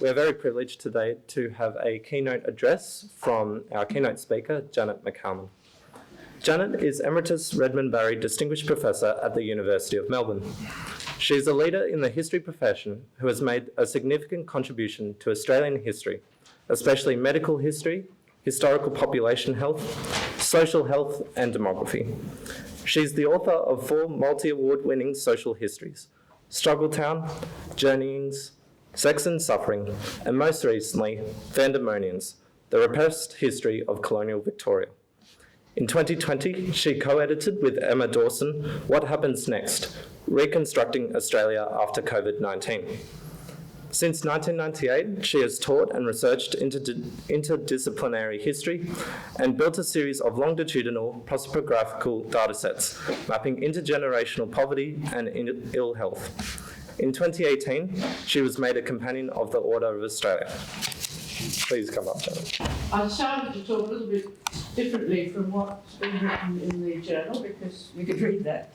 We're very privileged today to have a keynote address from our keynote speaker, Janet McCalman. Janet is Emeritus Redmond Barry Distinguished Professor at the University of Melbourne. She is a leader in the history profession who has made a significant contribution to Australian history, especially medical history, historical population health, social health and demography. She's the author of 4 multi-award-winning social histories: Struggletown, Journeyings, Sex and Suffering, and most recently, Vandemonians, The Repressed History of Colonial Victoria. In 2020, she co-edited with Emma Dawson, What Happens Next? Reconstructing Australia After COVID-19. Since 1998, she has taught and researched interdisciplinary history and built a series of longitudinal prosopographical datasets mapping intergenerational poverty and ill health. In 2018, she was made a Companion of the Order of Australia. Please come up, Janet. I decided to talk a little bit differently from what's been written in the journal because you could read that.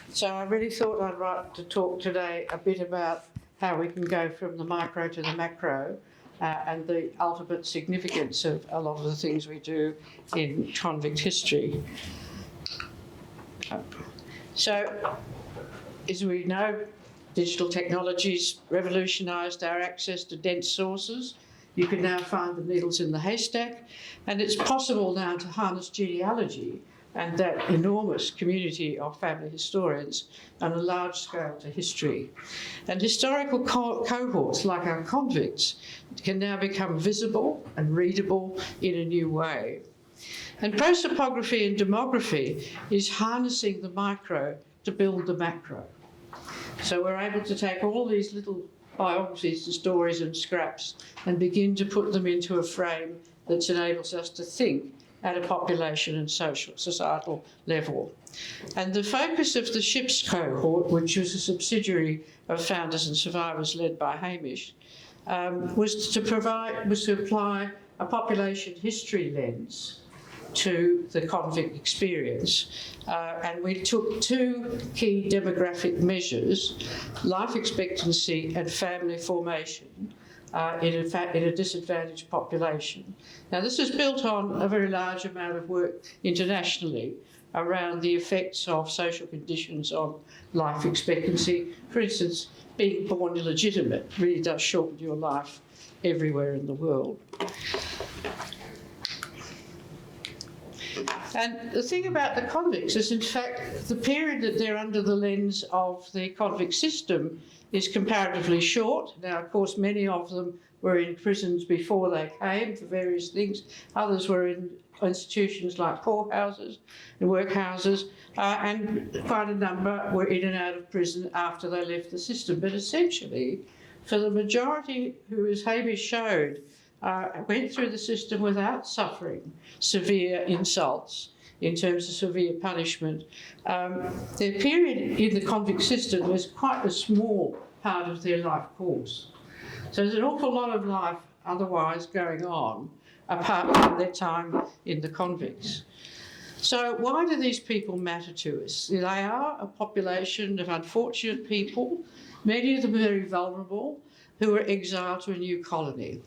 So I really thought I'd like to talk today a bit about how we can go from the micro to the macro and the ultimate significance of a lot of the things we do in convict history. So, as we know, digital technologies revolutionised our access to dense sources. You can now find the needles in the haystack, and it's possible now to harness genealogy and that enormous community of family historians on a large scale to history. And historical cohorts like our convicts can now become visible and readable in a new way. And prosopography and demography is harnessing the micro to build the macro. So we're able to take all these little biographies and stories and scraps and begin to put them into a frame that enables us to think at a population and societal level. And the focus of the SHIPS cohort, which was a subsidiary of Founders and Survivors led by Hamish, was to apply a population history lens to the convict experience. And we took 2 key demographic measures, life expectancy and family formation, in a disadvantaged population. Now, this is built on a very large amount of work internationally around the effects of social conditions on life expectancy. For instance, being born illegitimate really does shorten your life everywhere in the world. And the thing about the convicts is, in fact, the period that they're under the lens of the convict system is comparatively short. Now, of course, many of them were in prisons before they came for various things. Others were in institutions like poorhouses and workhouses, and quite a number were in and out of prison after they left the system. But essentially, for the majority who, as Hamish showed, went through the system without suffering severe insults in terms of severe punishment. Their period in the convict system was quite a small part of their life course. So there's an awful lot of life otherwise going on apart from their time in the convicts. So why do these people matter to us? They are a population of unfortunate people, many of them very vulnerable, who were exiled to a new colony.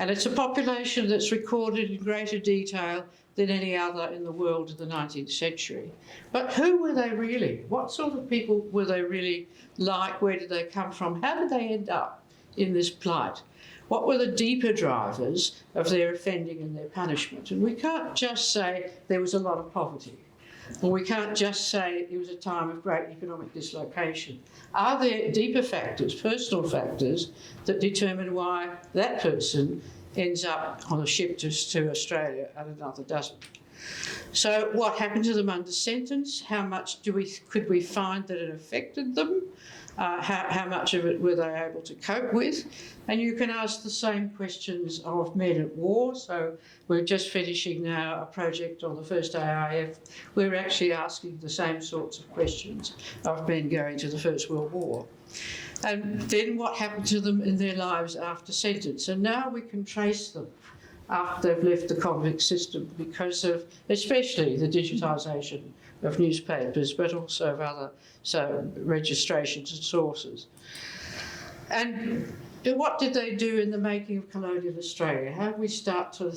And it's a population that's recorded in greater detail than any other in the world of the 19th century. But who were they really? What sort of people were they really like? Where did they come from? How did they end up in this plight? What were the deeper drivers of their offending and their punishment? And we can't just say there was a lot of poverty, or we can't just say it was a time of great economic dislocation. Are there deeper factors, personal factors, that determine why that person ends up on a ship to Australia and another doesn't? So what happened to them under sentence? How much could we find that it affected them? How much of it were they able to cope with? And you can ask the same questions of men at war. So we're just finishing now a project on the first AIF. We're actually asking the same sorts of questions of men going to the First World War. And then what happened to them in their lives after sentence? And now we can trace them after they've left the convict system because of especially the digitisation of newspapers, but also of other registrations and sources. And what did they do in the making of colonial Australia? How do we start to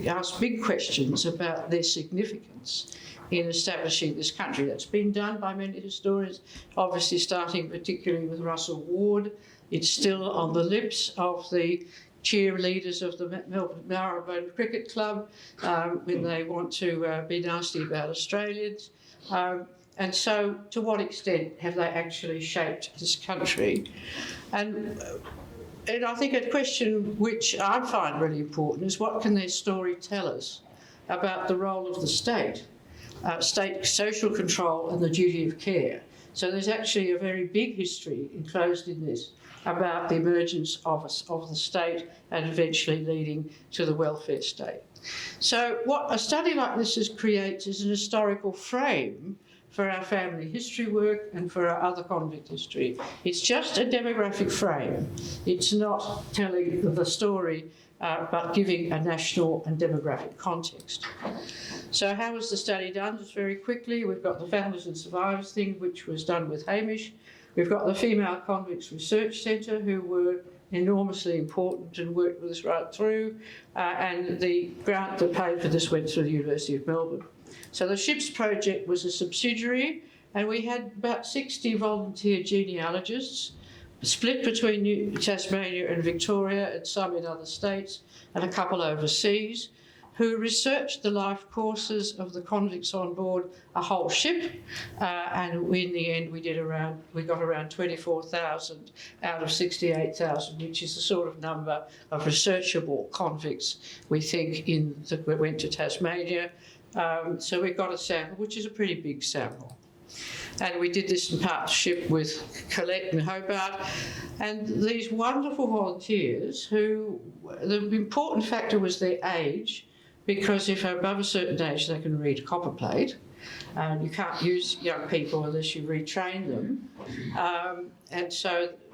ask big questions about their significance in establishing this country? That's been done by many historians, obviously starting particularly with Russell Ward. It's still on the lips of the cheerleaders of the Melbourne Cricket Club when they want to be nasty about Australians. And so, to what extent have they actually shaped this country? And I think a question which I find really important is, what can their story tell us about the role of the state, state social control and the duty of care? So there's actually a very big history enclosed in this about the emergence of the state and eventually leading to the welfare state. So what a study like this creates is an historical frame for our family history work and for our other convict history. It's just a demographic frame. It's not telling the story, but giving a national and demographic context. So how was the study done? Just very quickly, we've got the Families and Survivors thing, which was done with Hamish. We've got the Female Convicts Research Centre, who were enormously important and worked with us right through, and the grant that paid for this went through the University of Melbourne. So the SHIPS project was a subsidiary, and we had about 60 volunteer genealogists split between Tasmania and Victoria and some in other states and a couple overseas, who researched the life courses of the convicts on board a whole ship, and in the end we got around 24,000 out of 68,000, which is the sort of number of researchable convicts we think that went to Tasmania. So we got a sample, which is a pretty big sample. And we did this in partnership with Colette in Hobart. And these wonderful volunteers who, the important factor was their age, because if they're above a certain age, they can read a copper plate. You can't use young people unless you retrain them.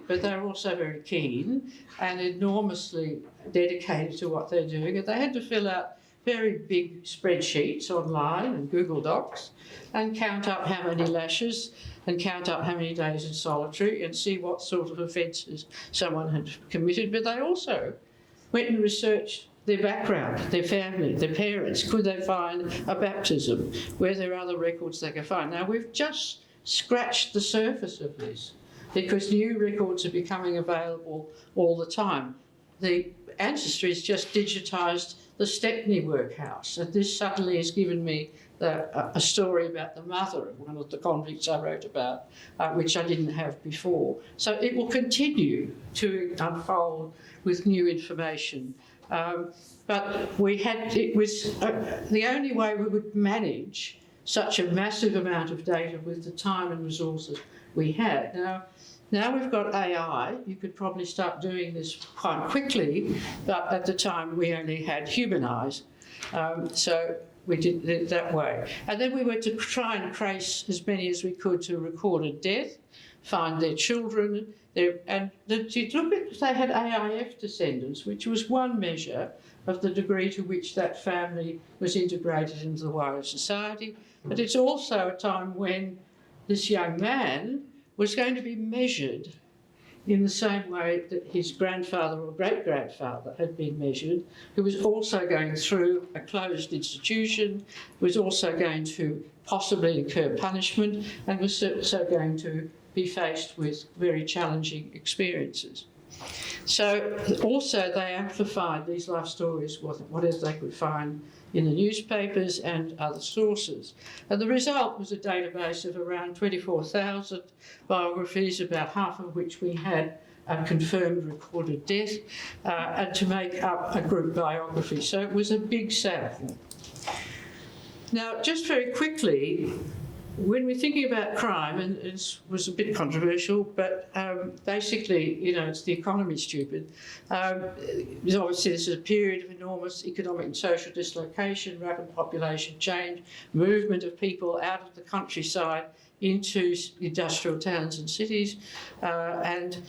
But they're also very keen and enormously dedicated to what they're doing. And they had to fill out very big spreadsheets online and Google Docs and count up how many lashes and count up how many days in solitary and see what sort of offences someone had committed. But they also went and researched their background, their family, their parents. Could they find a baptism? Were there other records they could find? Now, we've just scratched the surface of this because new records are becoming available all the time. The Ancestry's just digitised the Stepney workhouse, and this suddenly has given me a story about the mother of one of the convicts I wrote about, which I didn't have before. So it will continue to unfold with new information. But it was the only way we would manage such a massive amount of data with the time and resources we had. Now we've got AI, you could probably start doing this quite quickly, but at the time we only had human eyes. So we did it that way. And then we went to try and trace as many as we could to recorded death, find their children, and you look at, they had AIF descendants, which was one measure of the degree to which that family was integrated into the wider society. But it's also a time when this young man was going to be measured in the same way that his grandfather or great-grandfather had been measured, who was also going through a closed institution, was also going to possibly incur punishment, and was also going to be faced with very challenging experiences. So also they amplified these life stories, whatever they could find in the newspapers and other sources. And the result was a database of around 24,000 biographies, about half of which we had a confirmed recorded death, and to make up a group biography. So it was a big sample. Now, just very quickly, when we're thinking about crime, and it was a bit controversial, but basically, it's the economy, stupid. Obviously, this is a period of enormous economic and social dislocation, rapid population change, movement of people out of the countryside into industrial towns and cities, and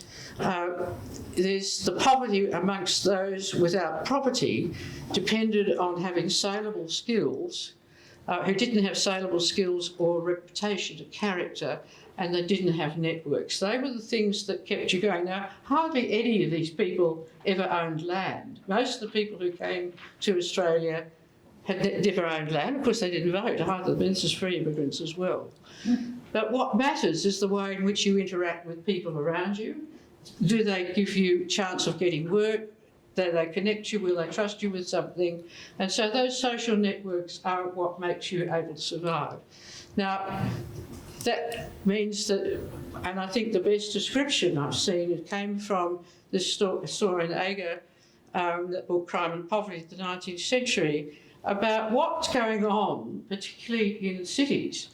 there's the poverty amongst those without property depended on having saleable skills who didn't have saleable skills or reputation or character, and they didn't have networks. They were the things that kept you going. Now, hardly any of these people ever owned land. Most of the people who came to Australia had never owned land. Of course, they didn't vote either. This is free immigrants as well. But what matters is the way in which you interact with people around you. Do they give you a chance of getting work? Do they connect you? Will they trust you with something? And so those social networks are what makes you able to survive. Now, that means that, and I think the best description I've seen, it came from this historian Ager, that book Crime and Poverty of the 19th Century, about what's going on, particularly in cities,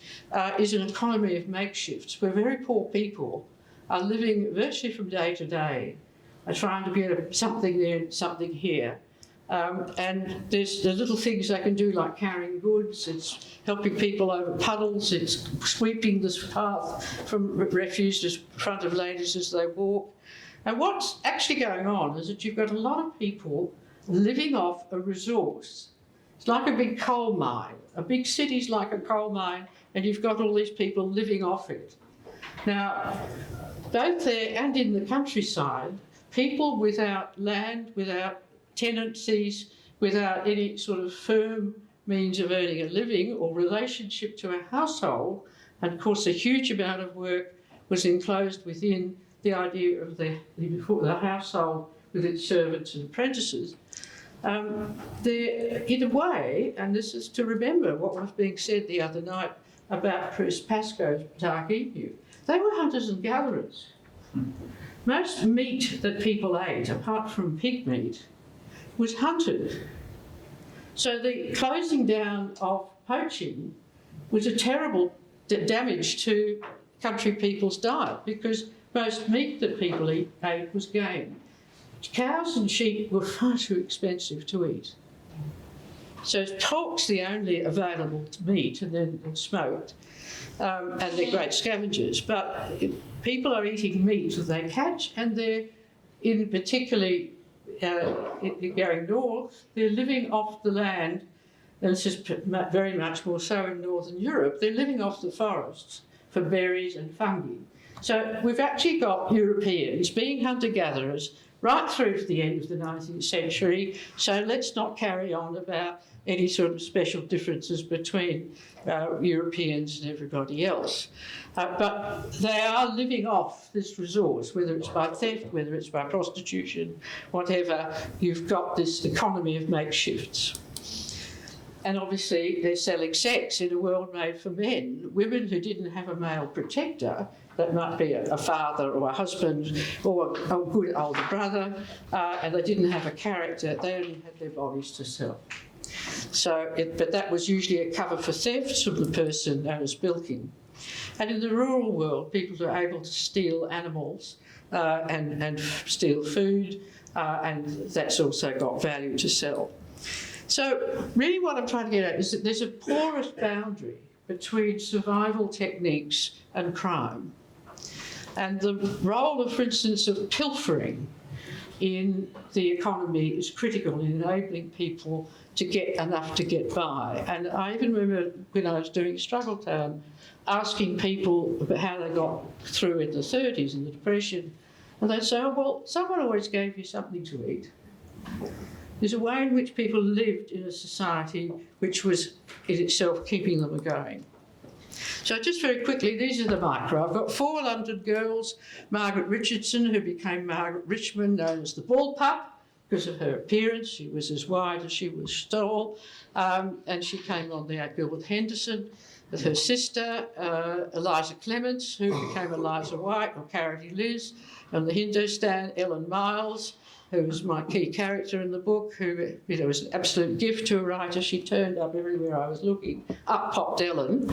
is an economy of makeshifts where very poor people are living virtually from day to day, are trying to get something there and something here. And there's the little things they can do, like carrying goods, it's helping people over puddles, it's sweeping this path from refuse in front of ladies as they walk. And what's actually going on is that you've got a lot of people living off a resource. It's like a big coal mine. A big city's like a coal mine, and you've got all these people living off it. Now, both there and in the countryside, people without land, without tenancies, without any sort of firm means of earning a living or relationship to a household, and of course a huge amount of work was enclosed within the idea of the household with its servants and apprentices. They're, in a way, and this is to remember what was being said the other night about Chris Pascoe's dark emu, they were hunters and gatherers. Most meat that people ate, apart from pig meat, was hunted. So the closing down of poaching was a terrible damage to country people's diet, because most meat that people ate was game. Cows and sheep were far too expensive to eat. So pork's the only available meat, and then smoked, and they're great scavengers. But people are eating meat that they catch, and they're, in particularly going north, they're living off the land, and this is very much more so in Northern Europe, they're living off the forests for berries and fungi. So we've actually got Europeans being hunter-gatherers right through to the end of the 19th century, so let's not carry on about any sort of special differences between Europeans and everybody else. But they are living off this resource, whether it's by theft, whether it's by prostitution, whatever. You've got this economy of makeshifts. And obviously they're selling sex in a world made for men. Women who didn't have a male protector, that might be a father or a husband or a good older brother, and they didn't have a character, they only had their bodies to sell. So, but that was usually a cover for theft from the person known as bilking. And in the rural world, people were able to steal animals and steal food, and that's also got value to sell. So really what I'm trying to get at is that there's a porous boundary between survival techniques and crime. And the role of, for instance, of pilfering in the economy is critical in enabling people to get enough to get by. And I even remember when I was doing Struggle Town, asking people about how they got through in the 30s in the Depression, and they'd say, oh, well, someone always gave you something to eat. There's a way in which people lived in a society which was in itself keeping them going. So just very quickly, these are the micro. I've got 4 London girls, Margaret Richardson, who became Margaret Richmond, known as the Ball Pup, because of her appearance. She was as wide as she was tall, and she came on the outbill with Henderson, with her sister, Eliza Clements, who became Eliza White, or Carity Liz, and the Hindustan, Ellen Miles, who was my key character in the book, who was an absolute gift to a writer. She turned up everywhere I was looking. Up popped Ellen.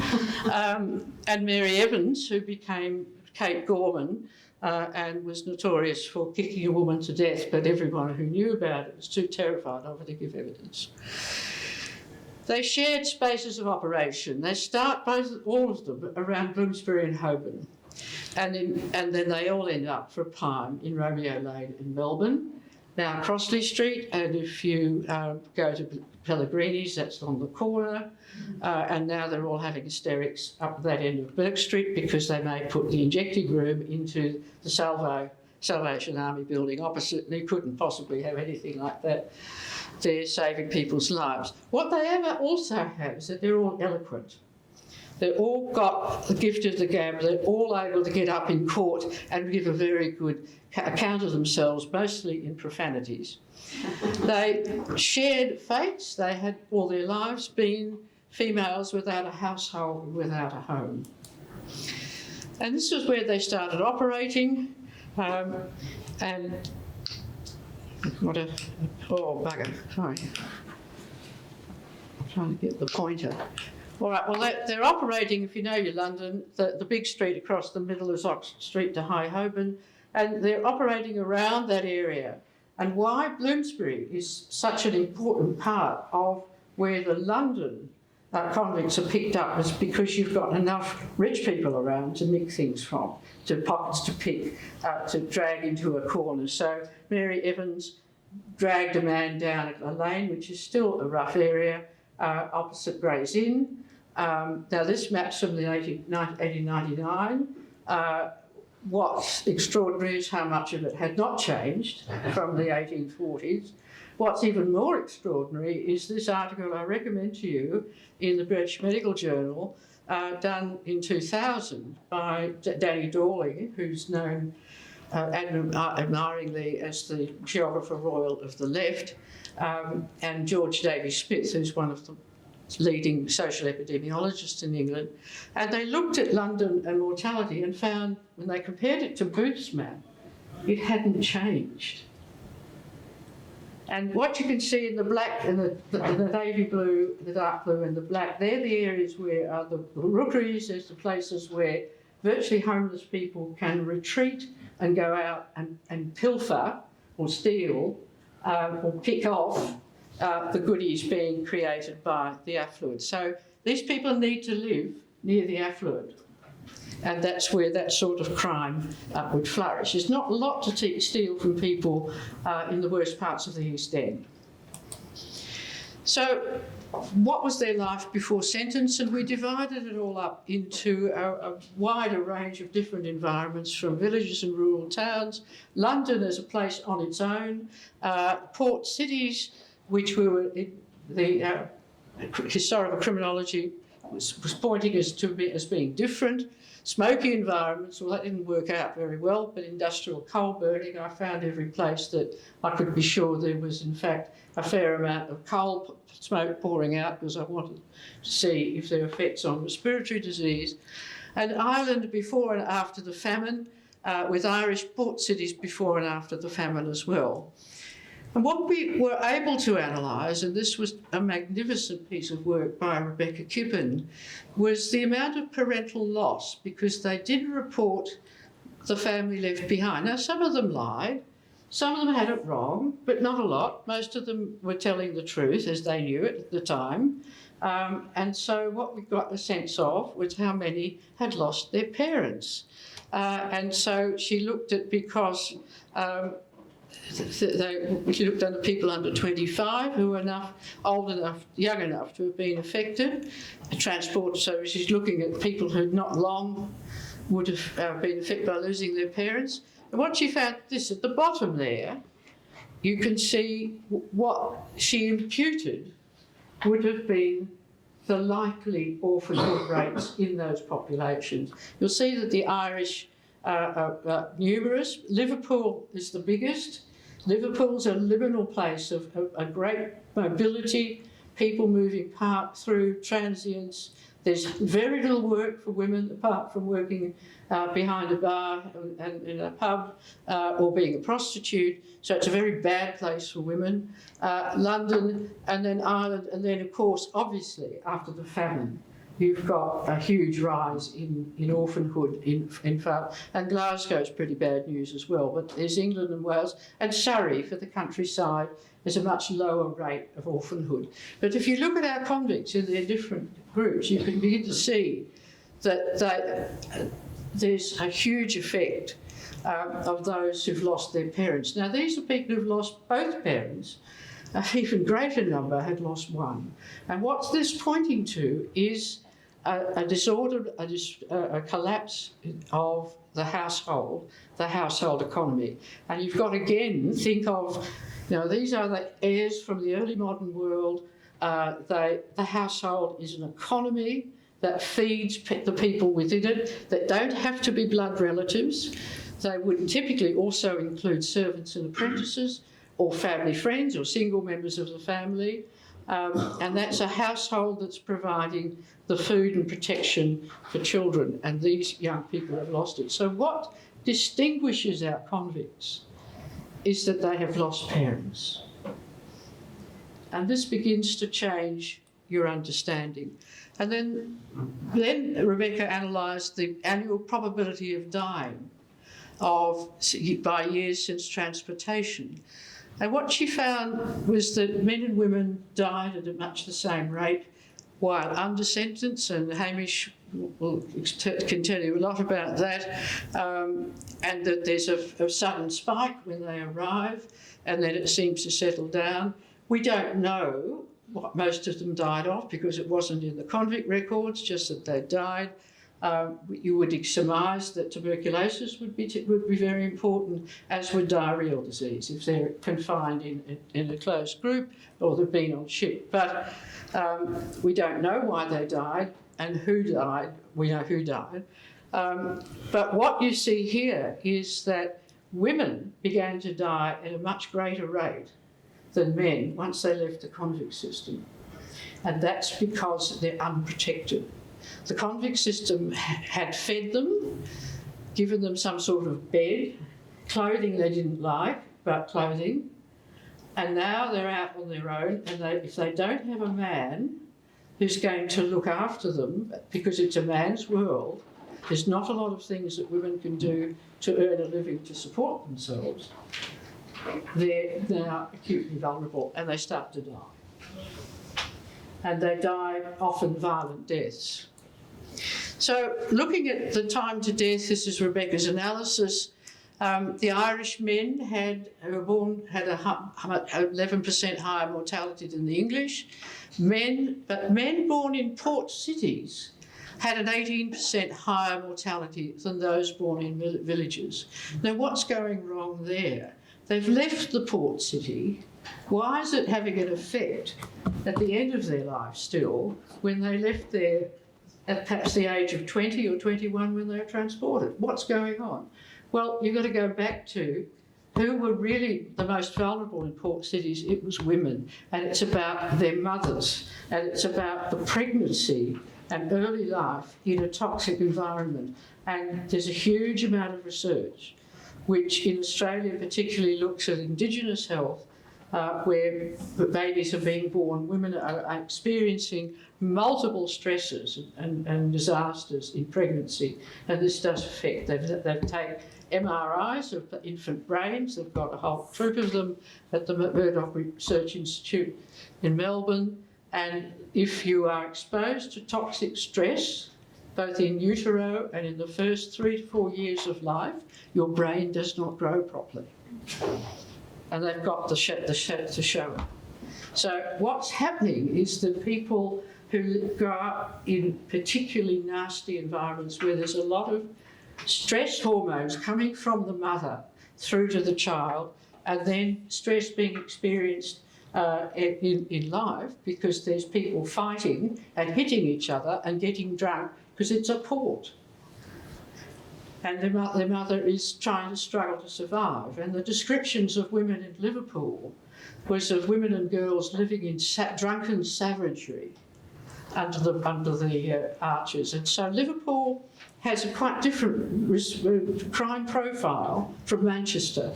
And Mary Evans, who became Kate Gorman, and was notorious for kicking a woman to death, but everyone who knew about it was too terrified of her to give evidence. They shared spaces of operation. They start, all of them, around Bloomsbury and Holborn. And then they all end up for a time in Romeo Lane in Melbourne. Now Crossley Street, and if you go to Pellegrini's, that's on the corner, and now they're all having hysterics up that end of Burke Street because they may put the injecting room into the Salvation Army building opposite, and you couldn't possibly have anything like that. They're saving people's lives. What they also have is that they're all eloquent. They've all got the gift of the gab. They're all able to get up in court and give a very good account of themselves, mostly in profanities. They shared fates. They had all their lives been females without a household, without a home. And this was where they started operating. And what a, oh bugger, sorry. I'm trying to get the pointer. All right, well, they're operating, if you know your London, the big street across the middle is Oxford Street to High Holborn, and they're operating around that area. And why Bloomsbury is such an important part of where the London convicts are picked up is because you've got enough rich people around to nick things from, to pockets to pick, to drag into a corner. So Mary Evans dragged a man down a lane, which is still a rough area, opposite Gray's Inn. Now this map's from the 1899. What's extraordinary is how much of it had not changed from the 1840s. What's even more extraordinary is this article I recommend to you in the British Medical Journal, done in 2000 by Danny Dorling, who's known admiringly as the geographer royal of the left, and George Davies Smith, who's one of the leading social epidemiologists in England. And they looked at London and mortality and found, when they compared it to Booth's map, it hadn't changed. And what you can see in the black and the navy blue, the dark blue and the black, they're the areas where are the rookeries, there's the places where virtually homeless people can retreat and go out and pilfer or steal or pick off the goodies being created by the affluent. So these people need to live near the affluent. And that's where that sort of crime would flourish. There's not a lot to steal from people in the worst parts of the East End. So what was their life before sentence? And we divided it all up into a wider range of different environments, from villages and rural towns, London as a place on its own, port cities, which we were in the historical criminology was pointing us to as being different. Smoky environments, well, that didn't work out very well, but industrial coal burning, I found every place that I could be sure there was, in fact, a fair amount of coal smoke pouring out because I wanted to see if there were effects on respiratory disease. And Ireland before and after the famine, with Irish port cities before and after the famine as well. And what we were able to analyse, and this was a magnificent piece of work by Rebecca Kippen, was the amount of parental loss, because they did report the family left behind. Now, some of them lied, some of them had it wrong, but not a lot. Most of them were telling the truth as they knew it at the time. And so what we got a sense of was how many had lost their parents. And so she looked at, because she looked under people under 25 who were old enough, young enough to have been affected. Transport, so she's looking at people who not long would have been affected by losing their parents. And what she found, this at the bottom there, you can see what she imputed would have been the likely orphanhood rates in those populations. You'll see that the Irish are numerous. Liverpool is the biggest. Liverpool's a liminal place of a great mobility, people moving through, transients. There's very little work for women apart from working behind a bar and in a pub or being a prostitute. So it's a very bad place for women. London and then Ireland, and then of course, obviously, after the famine, you've got a huge rise in orphanhood in far, and Glasgow's pretty bad news as well, but there's England and Wales, and Surrey for the countryside is a much lower rate of orphanhood. But if you look at our convicts in their different groups, you can begin to see that there's a huge effect of those who've lost their parents. Now, these are people who've lost both parents, an even greater number had lost one. And what's this pointing to is a collapse of the household economy. And you've got to again think of, these are the heirs from the early modern world. The household is an economy that feeds the people within it that don't have to be blood relatives. They would typically also include servants and apprentices, or family friends, or single members of the family. And that's a household that's providing the food and protection for children, and these young people have lost it. So what distinguishes our convicts is that they have lost parents. And this begins to change your understanding. And then Rebecca analysed the annual probability of dying by years since transportation. And what she found was that men and women died at much the same rate while under sentence, and Hamish can tell you a lot about that, and that there's a sudden spike when they arrive, and then it seems to settle down. We don't know what most of them died of because it wasn't in the convict records, just that they died. You would surmise that tuberculosis would be very important, as would diarrheal disease if they're confined in a closed group or they've been on ship. But we don't know why they died and who died. We know who died. But what you see here is that women began to die at a much greater rate than men once they left the convict system. And that's because they're unprotected. The convict system had fed them, given them some sort of bed, clothing they didn't like, but clothing, and now they're out on their own, and if they don't have a man who's going to look after them, because it's a man's world, there's not a lot of things that women can do to earn a living to support themselves, they're now acutely vulnerable, and they start to die. And they die often violent deaths. So looking at the time to death, this is Rebecca's analysis. The Irish men who were born had 11% higher mortality than the English. But men born in port cities had an 18% higher mortality than those born in villages. Now, what's going wrong there? They've left the port city. Why is it having an effect at the end of their life still, when they left there at perhaps the age of 20 or 21 when they were transported? What's going on? Well, you've got to go back to who were really the most vulnerable in port cities. It was women, and it's about their mothers, and it's about the pregnancy and early life in a toxic environment. And there's a huge amount of research, which in Australia particularly looks at Indigenous health, where babies are being born, women are experiencing multiple stresses and disasters in pregnancy, and this does affect. They've taken MRIs of the infant brains. They've got a whole troop of them at the Murdoch Research Institute in Melbourne, and if you are exposed to toxic stress, both in utero and in the first 3 to 4 years of life, your brain does not grow properly. And they've got to show it. So what's happening is that people who grow up in particularly nasty environments where there's a lot of stress hormones coming from the mother through to the child, and then stress being experienced in life because there's people fighting and hitting each other and getting drunk because it's a port. And their mother is trying to struggle to survive. And the descriptions of women in Liverpool was of women and girls living in drunken savagery under the arches. And so Liverpool has a quite different crime profile from Manchester,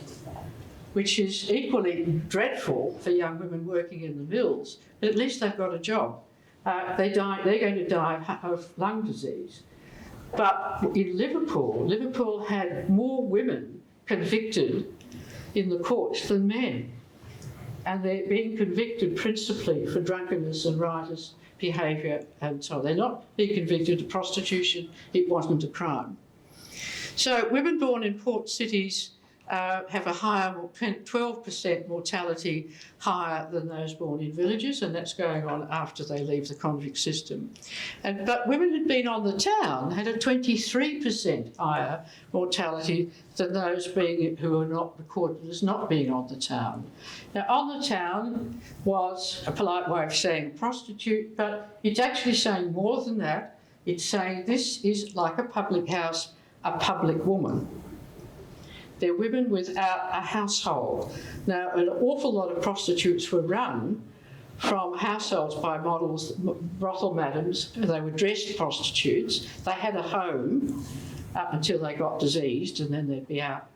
which is equally dreadful for young women working in the mills, but at least they've got a job. They're going to die of lung disease. But in Liverpool had more women convicted in the courts than men. And they're being convicted principally for drunkenness and riotous behaviour and so on. They're not being convicted of prostitution. It wasn't a crime. So women born in port cities have a higher, 12% mortality higher than those born in villages, and that's going on after they leave the convict system. But women who'd been on the town had a 23% higher mortality than those who are not recorded as not being on the town. Now, on the town was a polite way of saying prostitute, but it's actually saying more than that. It's saying this is like a public house, a public woman. They're women without a household. Now, an awful lot of prostitutes were run from households by models, brothel madams. They were dressed prostitutes. They had a home up until they got diseased, and then they'd be out.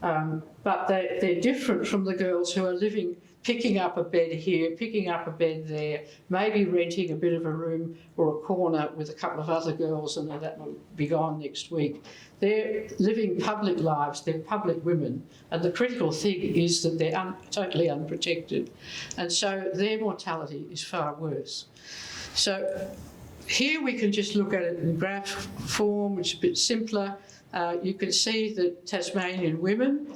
But they're different from the girls who are living, picking up a bed here, picking up a bed there, maybe renting a bit of a room or a corner with a couple of other girls, and then that will be gone next week. They're living public lives, they're public women, and the critical thing is that they're totally unprotected. And so their mortality is far worse. So here we can just look at it in graph form, which is a bit simpler. You can see that Tasmanian women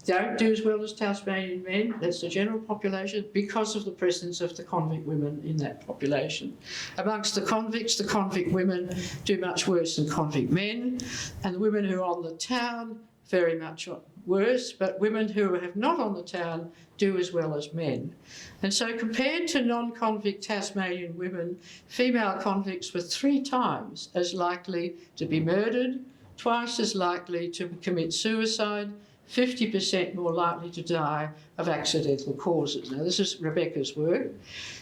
don't do as well as Tasmanian men. That's the general population because of the presence of the convict women in that population. Amongst the convict women do much worse than convict men, and the women who are on the town very much worse, but women who have not on the town do as well as men. And so compared to non-convict Tasmanian women, female convicts were 3 times as likely to be murdered, twice as likely to commit suicide, 50% more likely to die of accidental causes. Now, this is Rebecca's work.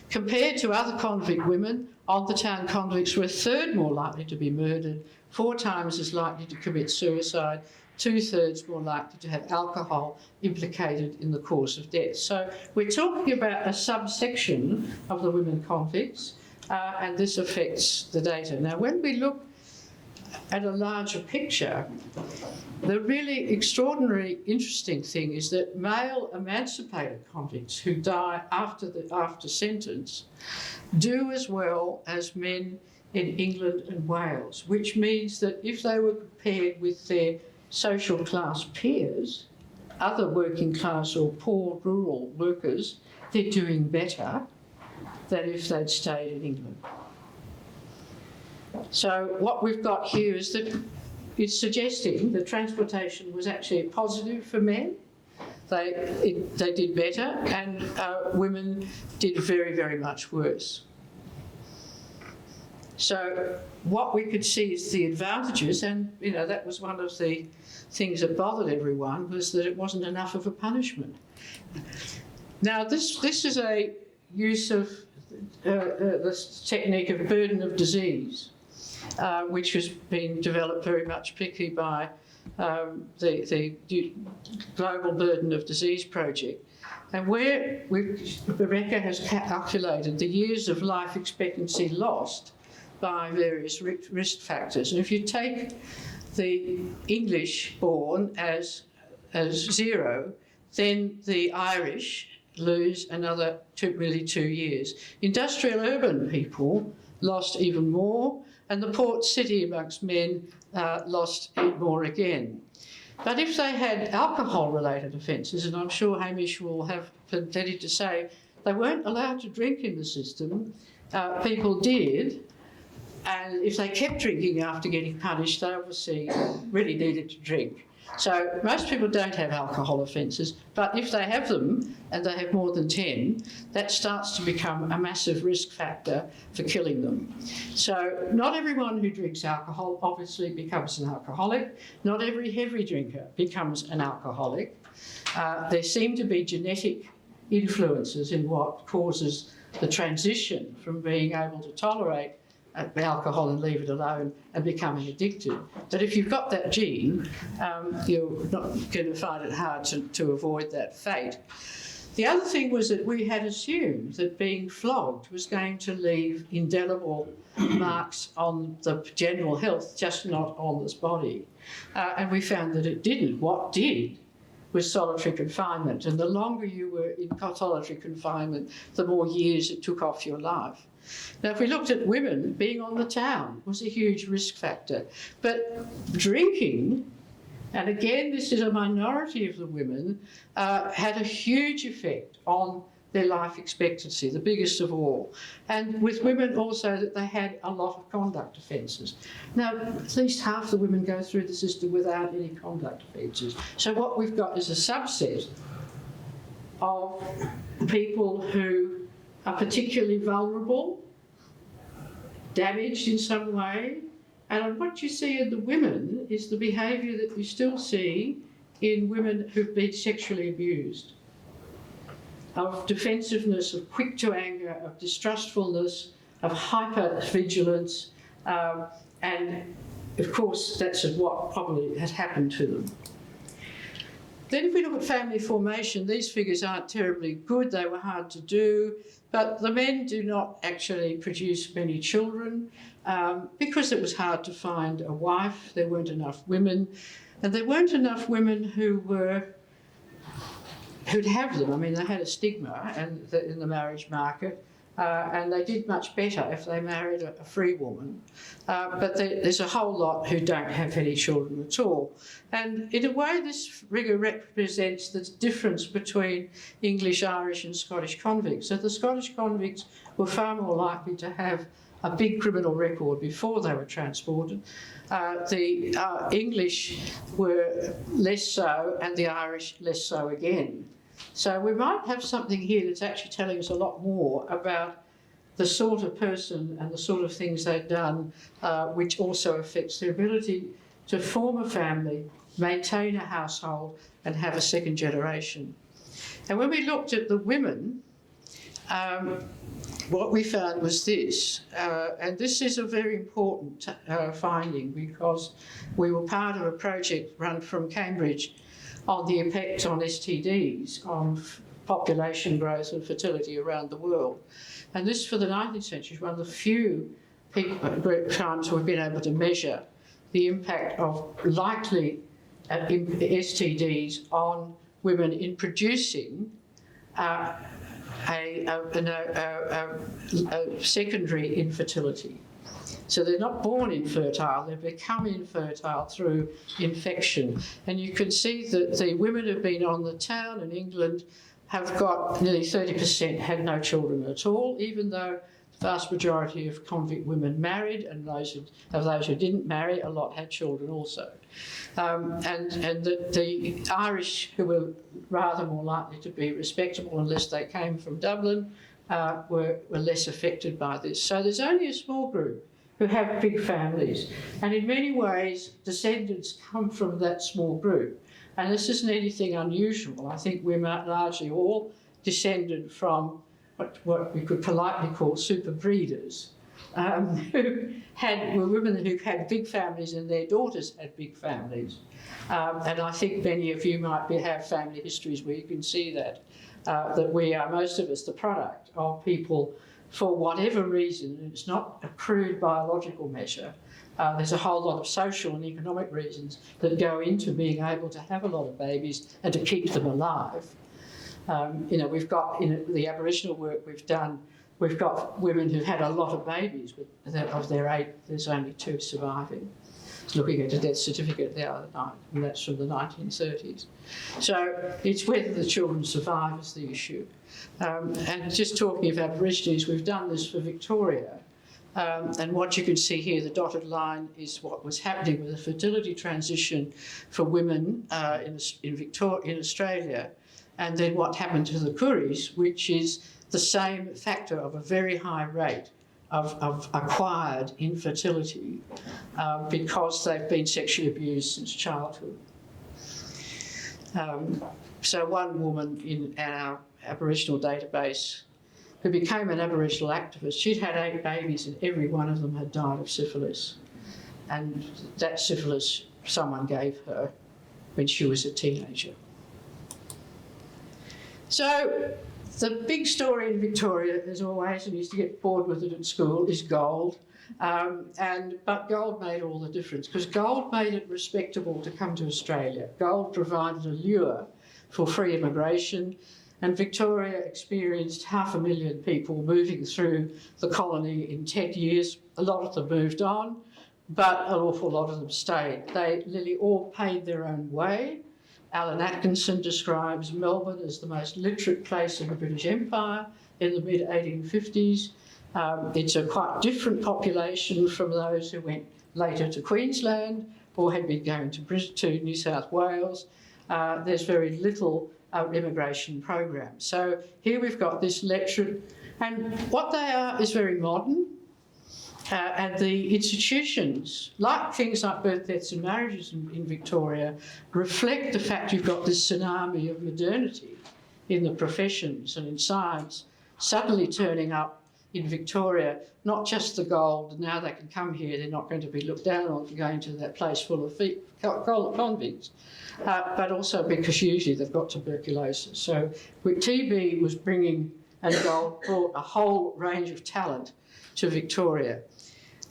Compared to other convict women, on-the-town convicts were 1/3 more likely to be murdered, 4 times as likely to commit suicide, 2/3 more likely to have alcohol implicated in the cause of death. So we're talking about a subsection of the women convicts, and this affects the data. Now, when we look at a larger picture, the really extraordinary, interesting thing is that male emancipated convicts who die after sentence do as well as men in England and Wales, which means that if they were compared with their social class peers, other working class or poor rural workers, they're doing better than if they'd stayed in England. So what we've got here is that it's suggesting that transportation was actually a positive for men. They did better, and women did very, very much worse. So what we could see is the advantages, and that was one of the things that bothered everyone, was that it wasn't enough of a punishment. Now this is a use of this technique of burden of disease, which has been developed very much particularly by the Global Burden of Disease Project. And where Rebecca has calculated the years of life expectancy lost by various risk factors. And if you take the English born as 0, then the Irish lose another 2 years. Industrial urban people lost even more, and the port city amongst men lost more again. But if they had alcohol-related offences, and I'm sure Hamish will have plenty to say, they weren't allowed to drink in the system. People did, and if they kept drinking after getting punished, they obviously really needed to drink. So most people don't have alcohol offences, but if they have them, and they have more than 10, that starts to become a massive risk factor for killing them. So not everyone who drinks alcohol obviously becomes an alcoholic. Not every heavy drinker becomes an alcoholic. There seem to be genetic influences in what causes the transition from being able to tolerate alcohol and leave it alone and becoming addicted. But if you've got that gene, you're not going to find it hard to avoid that fate. The other thing was that we had assumed that being flogged was going to leave indelible marks on the general health, just not on this body. And we found that it didn't. What did was solitary confinement. And the longer you were in solitary confinement, the more years it took off your life. Now, if we looked at women, being on the town was a huge risk factor. But drinking And again, this is a minority of the women, had a huge effect on their life expectancy, the biggest of all. And with women also that they had a lot of conduct offences. Now, at least half the women go through the system without any conduct offences. So what we've got is a subset of people who are particularly vulnerable, damaged in some way. And what you see in the women is the behaviour that you still see in women who've been sexually abused, of defensiveness, of quick to anger, of distrustfulness, of hyper-vigilance, and of course that's what probably has happened to them. Then if we look at family formation, these figures aren't terribly good, they were hard to do, but the men do not actually produce many children because it was hard to find a wife, there weren't enough women, and there weren't enough women who'd have them. I mean, they had a stigma in the marriage market, and they did much better if they married a free woman. But there's a whole lot who don't have any children at all. And in a way, this figure represents the difference between English, Irish and Scottish convicts. So the Scottish convicts were far more likely to have a big criminal record before they were transported. The English were less so, and the Irish less so again. So we might have something here that's actually telling us a lot more about the sort of person and the sort of things they've done, which also affects their ability to form a family, maintain a household and have a second generation. And when we looked at the women, what we found was this, and this is a very important finding because we were part of a project run from Cambridge on the impact on STDs, on population growth and fertility around the world. And this, for the 19th century, is one of the few times we've been able to measure the impact of likely STDs on women in producing a secondary infertility. So they're not born infertile, they become infertile through infection. And you can see that the women who've been on the town in England have got nearly 30% had no children at all, even though the vast majority of convict women married, and of those who didn't marry, a lot had children also. And the Irish, who were rather more likely to be respectable unless they came from Dublin, were less affected by this. So there's only a small group who have big families. And in many ways, descendants come from that small group. And this isn't anything unusual. I think we're largely all descended from what we could politely call super breeders, who were women who had big families and their daughters had big families. And I think many of you might have family histories where you can see that we are, most of us, the product of people for whatever reason, and it's not a crude biological measure. There's a whole lot of social and economic reasons that go into being able to have a lot of babies and to keep them alive. We've got, in the Aboriginal work we've done, we've got women who've had a lot of babies, but of their 8, there's only 2 surviving. Looking at a death certificate the other night, and that's from the 1930s. So it's whether the children survive is the issue. And just talking of Aborigines, we've done this for Victoria. And what you can see here, the dotted line, is what was happening with the fertility transition for women in Australia, and then what happened to the Kuris, which is the same factor of a very high rate of acquired infertility because they've been sexually abused since childhood. So one woman in our Aboriginal database who became an Aboriginal activist, she'd had 8 babies and every one of them had died of syphilis. And that syphilis someone gave her when she was a teenager. So the big story in Victoria, as always, and you used to get bored with it at school, is gold. But gold made all the difference, because gold made it respectable to come to Australia. Gold provided a lure for free immigration, and Victoria experienced 500,000 people moving through the colony in 10 years. A lot of them moved on, but an awful lot of them stayed. They nearly all paid their own way. Alan Atkinson describes Melbourne as the most literate place in the British Empire in the mid-1850s. It's a quite different population from those who went later to Queensland or had been going to New South Wales. There's very little immigration program. So here we've got this lecture, and what they are is very modern, and the institutions, like things like birth, deaths and marriages in Victoria, reflect the fact you've got this tsunami of modernity in the professions and in science suddenly turning up in Victoria, not just the gold, and now they can come here, they're not going to be looked down on for going to that place full of convicts, but also because usually they've got tuberculosis. So TB was bringing, and gold brought a whole range of talent to Victoria.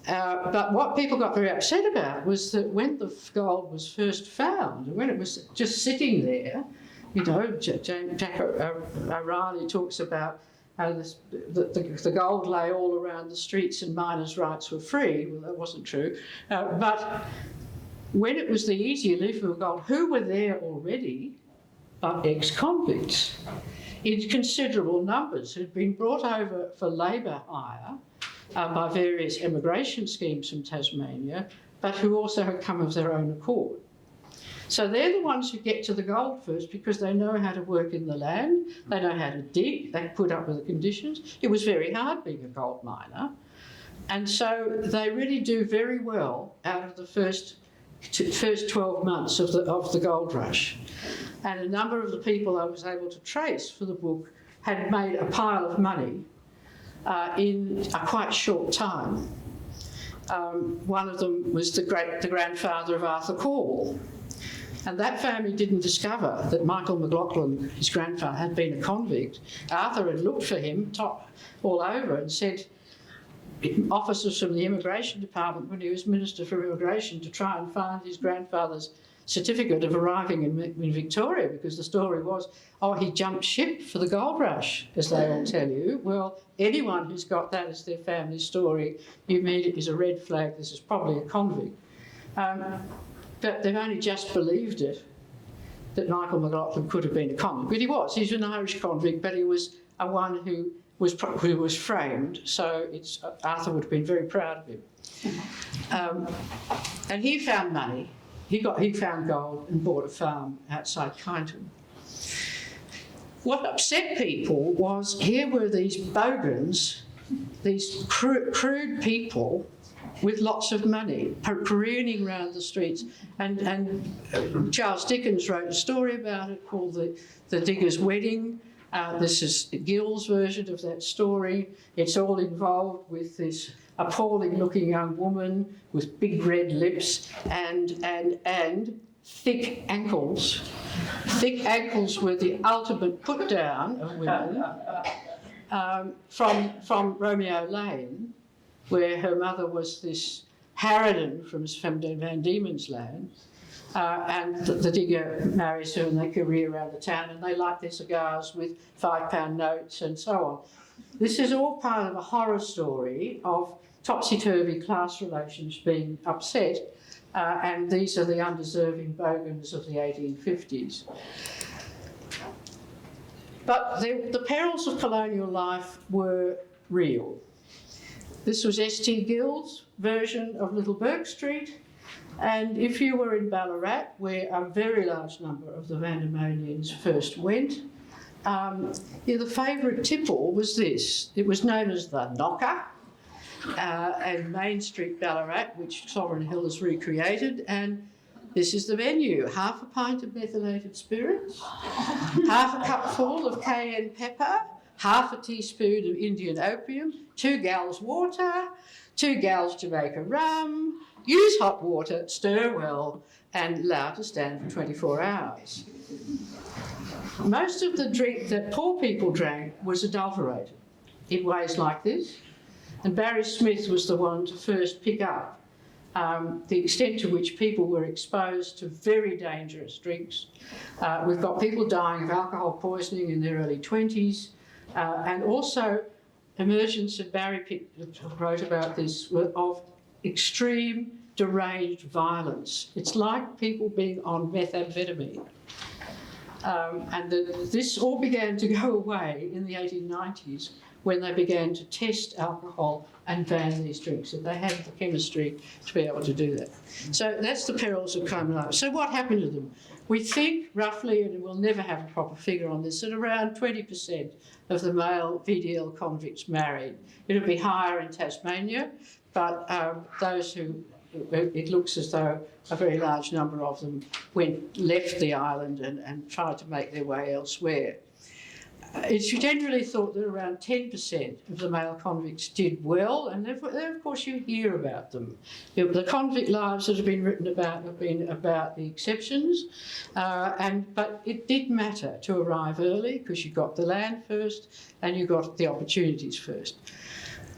But what people got very upset about was that when the gold was first found, when it was just sitting there, you know, Jack O'Reilly talks about how the gold lay all around the streets and miners' rights were free. Well, that wasn't true. But when it was the easier level of gold, who were there already but ex-convicts in considerable numbers who'd been brought over for labour hire by various immigration schemes from Tasmania, but who also had come of their own accord. So they're the ones who get to the gold first because they know how to work in the land, they know how to dig, they put up with the conditions. It was very hard being a gold miner. And so they really do very well out of the first 12 months of the gold rush. And a number of the people I was able to trace for the book had made a pile of money in a quite short time. One of them was the grandfather of Arthur Corwell. And that family didn't discover that Michael McLaughlin, his grandfather, had been a convict. Arthur had looked for him all over and sent officers from the immigration department when he was Minister for Immigration to try and find his grandfather's certificate of arriving in Victoria, because the story was, oh, he jumped ship for the gold rush, as they all tell you. Well, anyone who's got that as their family story, you mean it is a red flag, this is probably a convict. But they've only just believed it, that Michael McLaughlin could have been a convict. But he was. He's an Irish convict, but he was a one who was framed, so Arthur would have been very proud of him. And he found money. He found gold and bought a farm outside Kyneton. What upset people was here were these bogans, these crude people with lots of money, careening around the streets. And Charles Dickens wrote a story about it called The Digger's Wedding. This is Gill's version of that story. It's all involved with this appalling-looking young woman with big red lips and thick ankles. Thick ankles were the ultimate put-down of women from Romeo Lane, where her mother was this harridan from Van Diemen's Land, and the digger marries her and they career around the town and they light their cigars with £5 notes and so on. This is all part of a horror story of topsy-turvy class relations being upset, and these are the undeserving bogans of the 1850s. But the perils of colonial life were real. This was S.T. Gill's version of Little Bourke Street, and if you were in Ballarat, where a very large number of the Vandemonians first went, the favourite tipple was this. It was known as the Knocker, and Main Street, Ballarat, which Sovereign Hill has recreated, and this is the menu: half a pint of methylated spirits, half a cupful of cayenne pepper, half a teaspoon of Indian opium, 2 gallons water, 2 gallons Jamaica rum, use hot water, stir well, and allow to stand for 24 hours. Most of the drink that poor people drank was adulterated in ways like this, and Barry Smith was the one to first pick up the extent to which people were exposed to very dangerous drinks. We've got people dying of alcohol poisoning in their early 20s, and also emergence, and Barry wrote about this, of extreme deranged violence. It's like people being on methamphetamine. This all began to go away in the 1890s when they began to test alcohol and ban these drinks. And they had the chemistry to be able to do that. So that's the perils of common life. So what happened to them? We think roughly, and we'll never have a proper figure on this, that around 20% of the male VDL convicts married. It'll be higher in Tasmania, but those who, it looks as though a very large number of them left the island and tried to make their way elsewhere. It's generally thought that around 10% of the male convicts did well, and then of course you hear about them. The convict lives that have been written about have been about the exceptions, but it did matter to arrive early because you got the land first and you got the opportunities first.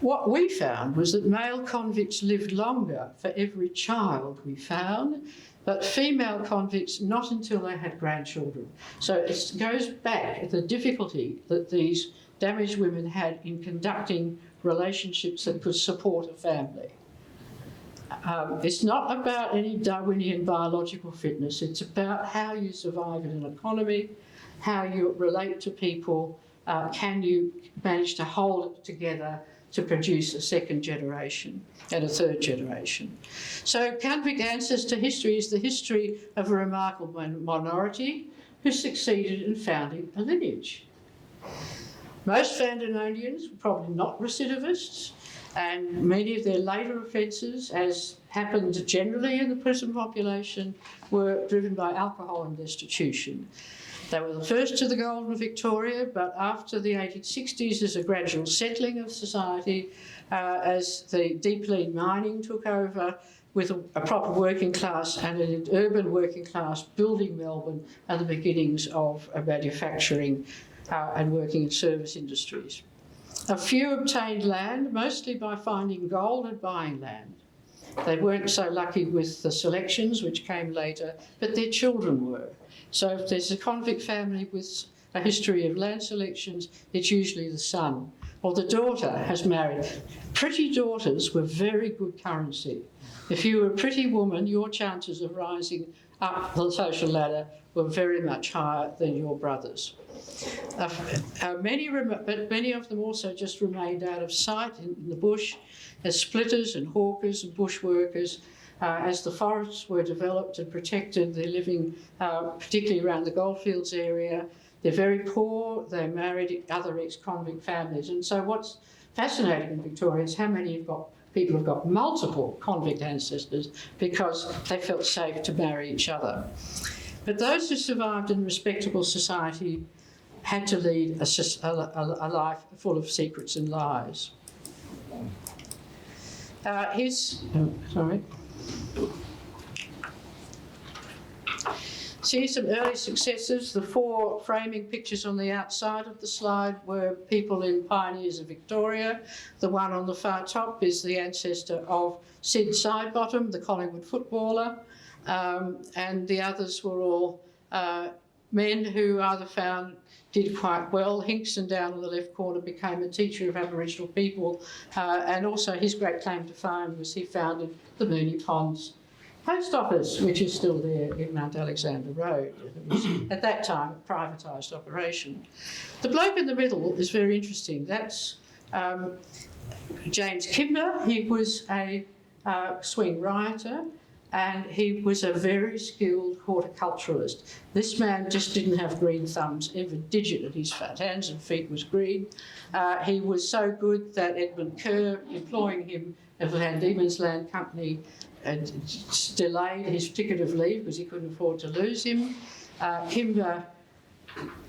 What we found was that male convicts lived longer for every child we found, but female convicts not until they had grandchildren. So it goes back at the difficulty that these damaged women had in conducting relationships that could support a family. It's not about any Darwinian biological fitness, it's about how you survive in an economy, how you relate to people, can you manage to hold it together to produce a second generation and a third generation. So convict ancestor history is the history of a remarkable minority who succeeded in founding a lineage. Most Vandemonians were probably not recidivists, and many of their later offences, as happened generally in the prison population, were driven by alcohol and destitution. They were the first to the Golden Victoria, but after the 1860s, there's a gradual settling of society as the deep lean mining took over with a proper working class and an urban working class building Melbourne and the beginnings of manufacturing and working in service industries. A few obtained land, mostly by finding gold and buying land. They weren't so lucky with the selections, which came later, but their children were. So if there's a convict family with a history of land selections, it's usually the son or the daughter has married. Pretty daughters were very good currency. If you were a pretty woman, your chances of rising up the social ladder were very much higher than your brothers. But many of them also just remained out of sight in the bush as splitters and hawkers and bushworkers. As the forests were developed and protected, they're living particularly around the goldfields area. They're very poor, they married other ex-convict families. And so what's fascinating in Victoria is how many people have got multiple convict ancestors because they felt safe to marry each other. But those who survived in respectable society had to lead a life full of secrets and lies. See some early successes. The four framing pictures on the outside of the slide were people in Pioneers of Victoria. The one on the far top is the ancestor of Sid Sidebottom, the Collingwood footballer, and the others were all men who either did quite well. Hinkson down in the left corner became a teacher of Aboriginal people, and also his great claim to fame was he founded the Moonee Ponds Post Office, which is still there in Mount Alexander Road. It was at that time a privatised operation. The bloke in the middle is very interesting. That's James Kimber. He was a swing rioter, and he was a very skilled horticulturalist. This man just didn't have green thumbs. Every digit of his hands and feet was green. He was so good that Edmund Kerr, employing him at Van Diemen's Land Company, delayed his ticket of leave because he couldn't afford to lose him. Kimber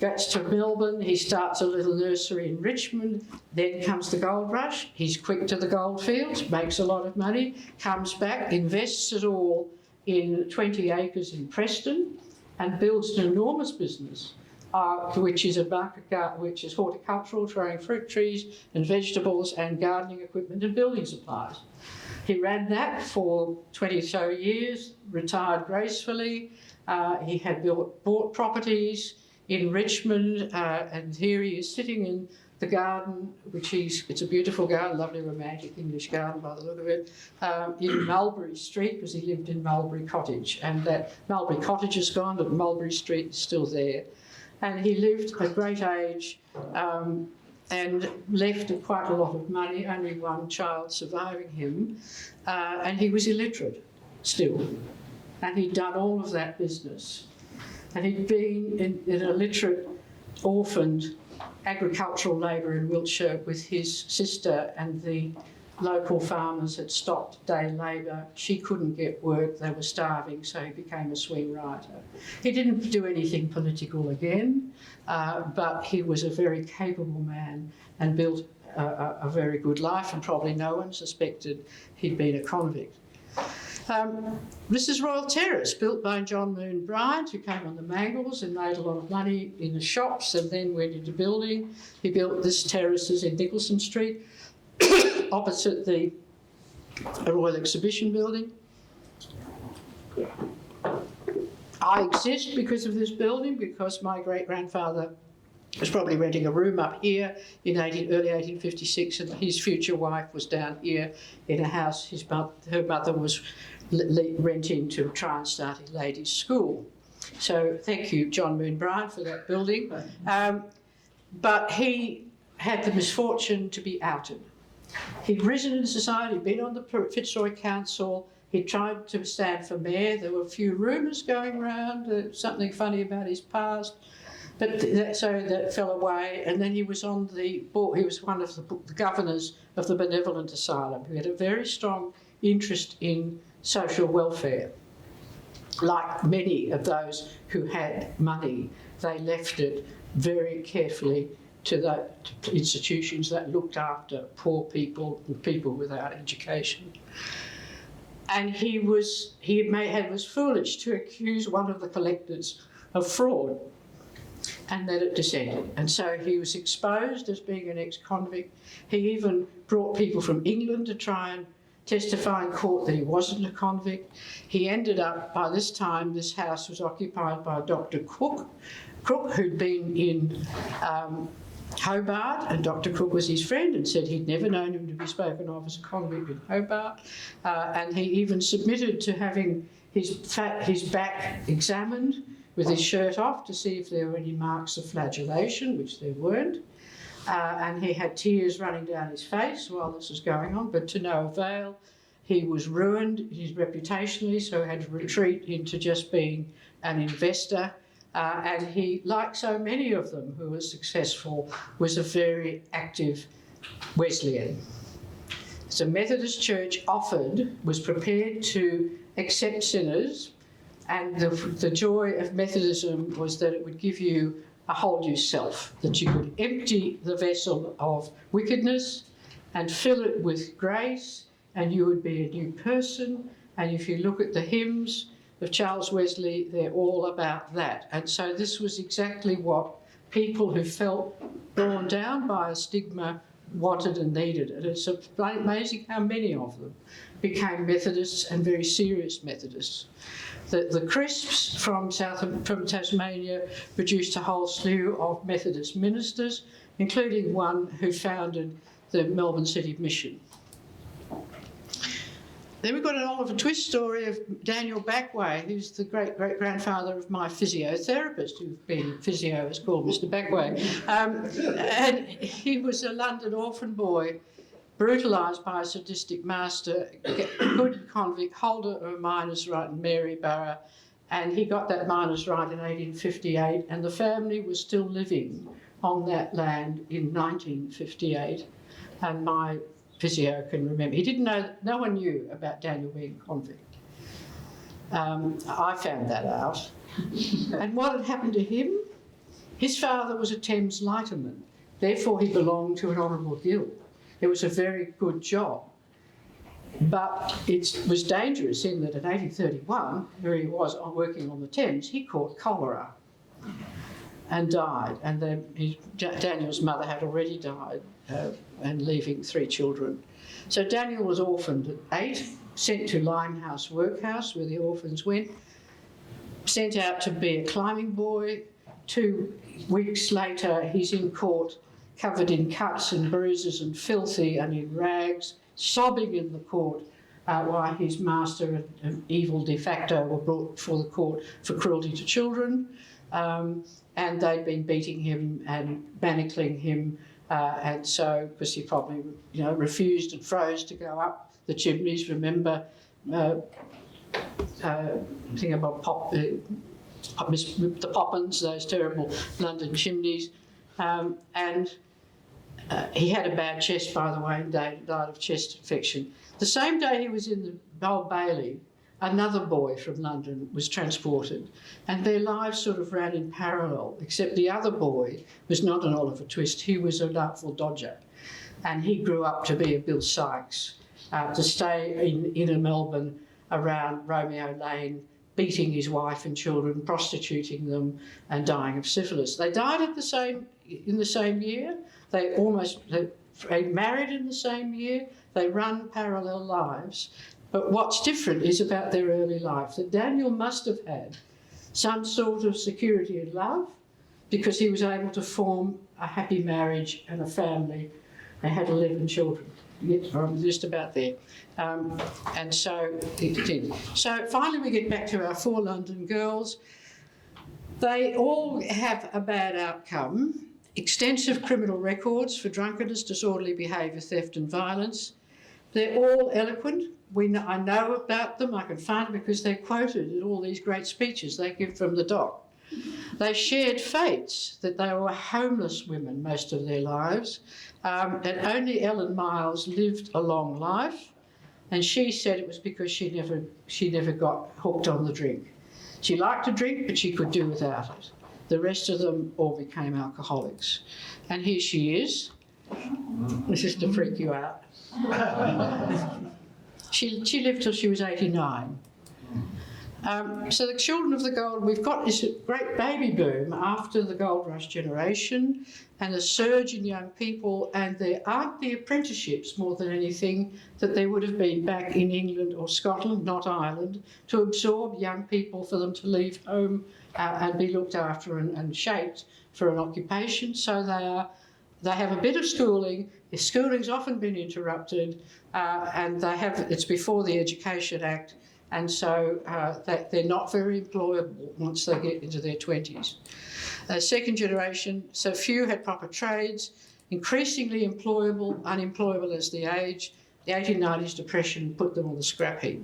gets to Melbourne, he starts a little nursery in Redmond, then comes the gold rush, he's quick to the gold fields, makes a lot of money, comes back, invests it all in 20 acres in Preston and builds an enormous business, which is horticultural, growing fruit trees and vegetables and gardening equipment and building supplies. He ran that for 20 or so years, retired gracefully. He had bought properties. in Richmond, and here he is sitting in the garden, it's a beautiful garden, lovely romantic English garden by the look of it, in Mulberry Street, because he lived in Mulberry Cottage, and that Mulberry Cottage is gone, but Mulberry Street is still there. And he lived a great age and left quite a lot of money, only one child surviving him, and he was illiterate still, and he'd done all of that business. And he'd been in an illiterate, orphaned agricultural labour in Wiltshire with his sister, and the local farmers had stopped day labour. She couldn't get work, they were starving, so he became a swing writer. He didn't do anything political again, but he was a very capable man and built a very good life, and probably no one suspected he'd been a convict. This is Royal Terrace, built by John Moon Bryant, who came on the Mangles and made a lot of money in the shops and then went into building. He built this terraces in Nicholson Street, opposite the Royal Exhibition Building. I exist because of this building, because my great-grandfather was probably renting a room up here in early 1856, and his future wife was down here in a house her mother was renting to try and start a ladies' school. So thank you, John Moon Bryant, for that building. But he had the misfortune to be outed. He'd risen in society, been on the Fitzroy Council, he tried to stand for mayor. There were a few rumours going around, something funny about his past, but so that fell away. And then he was on the board, he was one of the governors of the Benevolent Asylum, who had a very strong interest in social welfare. Like many of those who had money, they left it very carefully to institutions that looked after poor people and people without education. And he was foolish to accuse one of the collectors of fraud, and let it descended. And so he was exposed as being an ex-convict. He even brought people from England to try and testify in court that he wasn't a convict. He ended up, by this time, this house was occupied by Dr. Cook, who'd been in Hobart, and Dr. Cook was his friend and said he'd never known him to be spoken of as a convict in Hobart. And he even submitted to having his back examined with his shirt off to see if there were any marks of flagellation, which there weren't. And he had tears running down his face while this was going on, but to no avail. He was ruined reputationally, so he had to retreat into just being an investor. And he, like so many of them who were successful, was a very active Wesleyan. So Methodist Church was prepared to accept sinners, and the joy of Methodism was that it would give you a whole new self, that you could empty the vessel of wickedness and fill it with grace, and you would be a new person. And if you look at the hymns of Charles Wesley, they're all about that. And so this was exactly what people who felt borne down by a stigma wanted and needed. And it's amazing how many of them became Methodists, and very serious Methodists. The Crisps from Tasmania produced a whole slew of Methodist ministers, including one who founded the Melbourne City Mission. Then we've got an Oliver Twist story of Daniel Backway, who's the great-great-grandfather of my physiotherapist, who's been physio, is called Mr. Backway. And he was a London orphan boy, brutalised by a sadistic master, good convict, holder of a miner's right in Maryborough, and he got that miner's right in 1858, and the family was still living on that land in 1958, and my physio can remember. He didn't know, no one knew about Daniel being a convict. I found that out. And what had happened to him? His father was a Thames lighterman, therefore he belonged to an honourable guild. It was a very good job, but it was dangerous in that in 1831, where he was working on the Thames, he caught cholera and died. And then Daniel's mother had already died, and leaving 3 children. So Daniel was orphaned at 8, sent to Limehouse Workhouse, where the orphans went, sent out to be a climbing boy, 2 weeks later, he's in court, covered in cuts and bruises and filthy and in rags, sobbing in the court while his master and evil de facto were brought before the court for cruelty to children. And they'd been beating him and manacling him, and so, because he probably, refused and froze to go up the chimneys. Remember, thing about the Poppins, those terrible London chimneys, and he had a bad chest, by the way, and died of chest infection. The same day he was in the Old Bailey, another boy from London was transported, and their lives sort of ran in parallel, except the other boy was not an Oliver Twist, he was an artful dodger, and he grew up to be a Bill Sykes, to stay in inner Melbourne around Romeo Lane, beating his wife and children, prostituting them, and dying of syphilis. They died in the same year. They married in the same year. They run parallel lives. But what's different is about their early life, that Daniel must have had some sort of security and love because he was able to form a happy marriage and a family. They had 11 children. Yes, I'm just about there. And so it did. So finally we get back to our 4 London girls. They all have a bad outcome. Extensive criminal records for drunkenness, disorderly behaviour, theft and violence. They're all eloquent. I know about them. I can find them because they're quoted in all these great speeches they give from the dock. They shared fates, that they were homeless women most of their lives, and only Ellen Miles lived a long life, and she said it was because she never got hooked on the drink. She liked to drink, but she could do without it. The rest of them all became alcoholics. And here she is. This is to freak you out. She lived till she was 89. So the children of the gold, we've got this great baby boom after the gold rush generation and a surge in young people, and there aren't the apprenticeships more than anything that there would have been back in England or Scotland, not Ireland, to absorb young people for them to leave home and be looked after and shaped for an occupation. So they have a bit of schooling. Their schooling's often been interrupted, and it's before the Education Act, and so they're not very employable once they get into their 20s. Second generation, so few had proper trades, increasingly unemployable as they age. The 1890s depression put them on the scrap heap.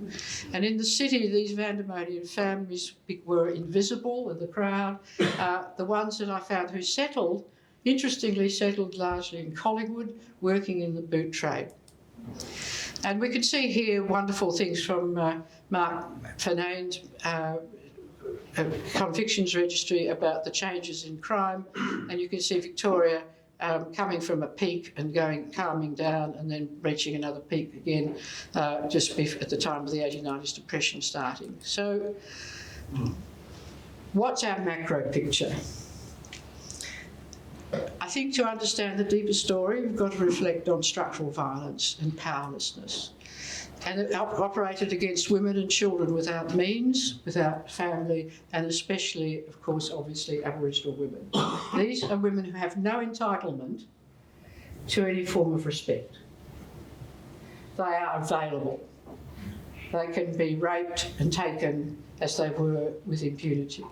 And in the city, these Vandemonian families were invisible in the crowd. The ones that I found who settled, interestingly settled largely in Collingwood, working in the boot trade. And we can see here wonderful things from Mark Fernane's convictions registry about the changes in crime. And you can see Victoria coming from a peak and calming down and then reaching another peak again just at the time of the 1890s depression starting. So what's our macro picture? I think to understand the deeper story, we've got to reflect on structural violence and powerlessness. And it operated against women and children without means, without family, and especially, of course, obviously, Aboriginal women. These are women who have no entitlement to any form of respect. They are available. They can be raped and taken as they were with impunity.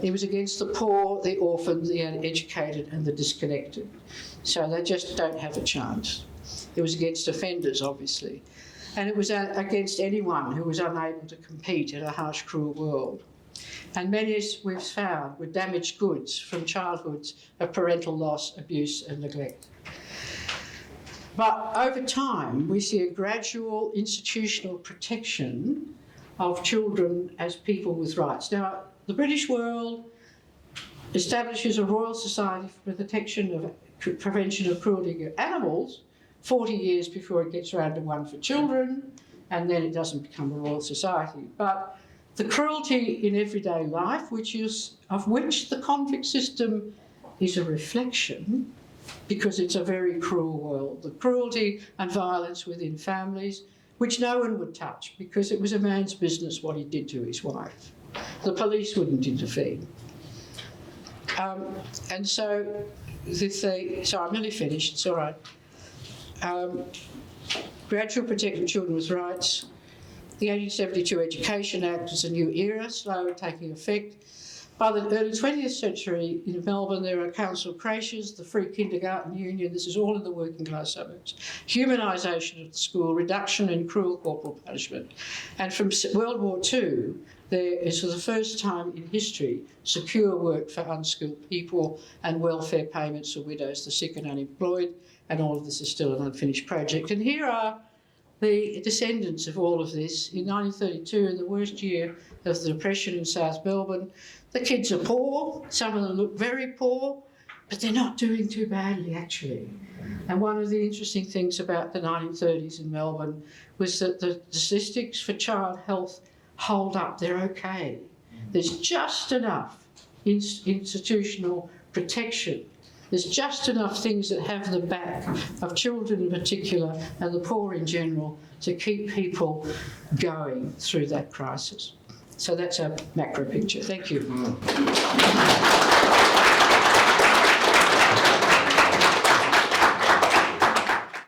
It was against the poor, the orphaned, the uneducated and the disconnected. So they just don't have a chance. It was against offenders, obviously. And it was against anyone who was unable to compete in a harsh, cruel world. And many, as we've found, were damaged goods from childhoods of parental loss, abuse and neglect. But over time, we see a gradual institutional protection of children as people with rights. Now, the British world establishes a Royal Society for the Prevention of Cruelty to Animals 40 years before it gets around to one for children, and then it doesn't become a Royal Society. But the cruelty in everyday life, of which the convict system is a reflection, because it's a very cruel world. The cruelty and violence within families, which no one would touch, because it was a man's business what he did to his wife. The police wouldn't intervene. And so, so I'm nearly finished, it's all right. Gradual protection of children with rights. The 1872 Education Act was a new era, slowly taking effect. By the early 20th century in Melbourne, there are council creches, the free kindergarten union, this is all in the working class suburbs, humanisation of the school, reduction in cruel corporal punishment. And from World War II, there is for the first time in history secure work for unskilled people and welfare payments for widows, the sick and unemployed, and all of this is still an unfinished project. And here are the descendants of all of this. In 1932, in the worst year of the Depression in South Melbourne, the kids are poor, some of them look very poor, but they're not doing too badly actually. And one of the interesting things about the 1930s in Melbourne was that the statistics for child health hold up, they're okay. There's just enough institutional protection. There's just enough things that have the back of children in particular and the poor in general to keep people going through that crisis. So that's a macro picture. Thank you.